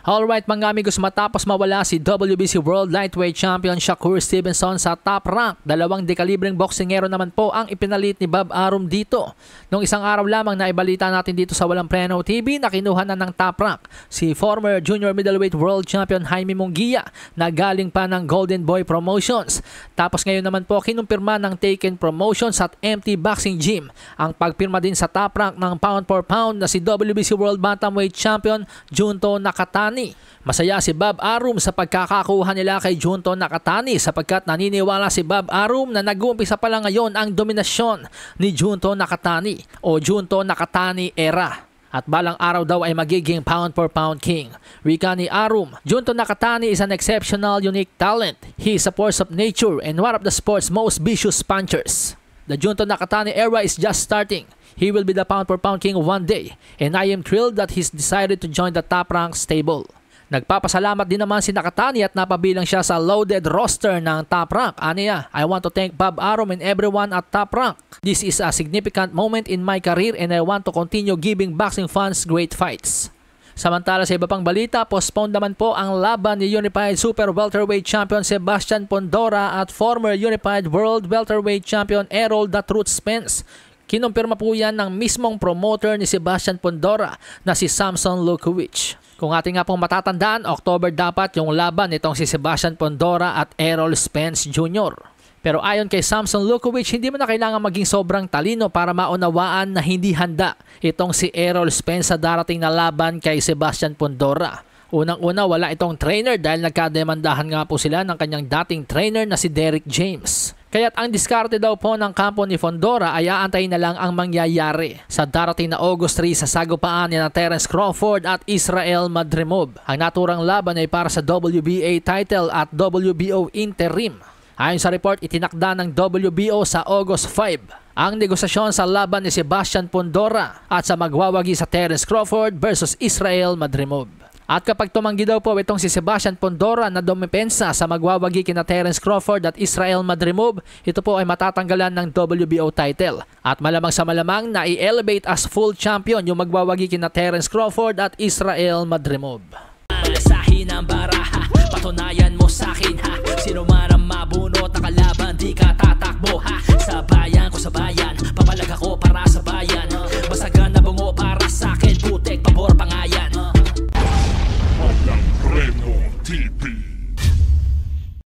Alright mga amigos, matapos mawala si WBC World Lightweight Champion Shakur Stevenson sa top rank, dalawang dekalibreng boksingero naman po ang ipinalit ni Bob Arum dito. Nung isang araw lamang na ibalita natin dito sa Walang Preno TV na kinuha na ng top rank si former junior middleweight world champion Jaime Munguia na galing pa ng Golden Boy Promotions. Tapos ngayon naman po kinumpirma ng Taken Promotions at MT Boxing Gym ang pagpirma din sa top rank ng pound for pound na si WBC World Bantamweight Champion Junto Nakatani. Masaya si Bob Arum sa pagkakakuha nila kay Junto Nakatani sapagkat naniniwala si Bob Arum na nag-uumpisa pa lang ngayon ang dominasyon ni Junto Nakatani o Junto Nakatani era. At balang araw daw ay magiging pound for pound king. Wika ni Arum, Junto Nakatani is an exceptional, unique talent. He is a force of nature and one of the sport's most vicious punchers. The Junto Nakatani era is just starting. He will be the pound for pound king one day, and I am thrilled that he's decided to join the top rank stable. Nagpapasalamat din naman si Nakatani at napabilang siya sa loaded roster ng top rank. Aniya, I want to thank Bob Arum and everyone at top rank. This is a significant moment in my career and I want to continue giving boxing fans great fights. Samantala sa iba pang balita, postponed naman po ang laban ni Unified Super Welterweight Champion Sebastian Pondora at former Unified World Welterweight Champion Errol "The Truth" Spence. Kinumpirma po yan ng mismong promoter ni Sebastian Pondora na si Samson Lukowicz. Kung ating nga pong matatandaan, October dapat yung laban nitong si Sebastian Pondora at Errol Spence Jr. Pero ayon kay Samson Lukowicz, hindi mo na kailangan maging sobrang talino para maunawaan na hindi handa itong si Errol Spence sa darating na laban kay Sebastian Pondora. Unang-una, wala itong trainer dahil nagkademandahan nga po sila ng kanyang dating trainer na si Derrick James. Kaya't ang diskarte daw po ng kampo ni Pondora ay aantayin na lang ang mangyayari sa darating na August 3 sa sagupaan ni na Terence Crawford at Israel Madrimov. Ang naturang laban ay para sa WBA title at WBO interim. Ayon sa report, itinakda ng WBO sa August 5 ang negosasyon sa laban ni Sebastian Pondora at sa magwawagi sa Terence Crawford versus Israel Madrimov. At kapag tumanggi daw po itong si Sebastian Pondora na dumipensa sa magwawagi kina Terence Crawford at Israel Madrimov, ito po ay matatanggalan ng WBO title. At malamang sa malamang na i-elevate as full champion yung magwawagi kina Terence Crawford at Israel Madrimov. Malasahin ang baraha, patunayan mo sa akin ha, sino man ang mabunot na kalaban di ka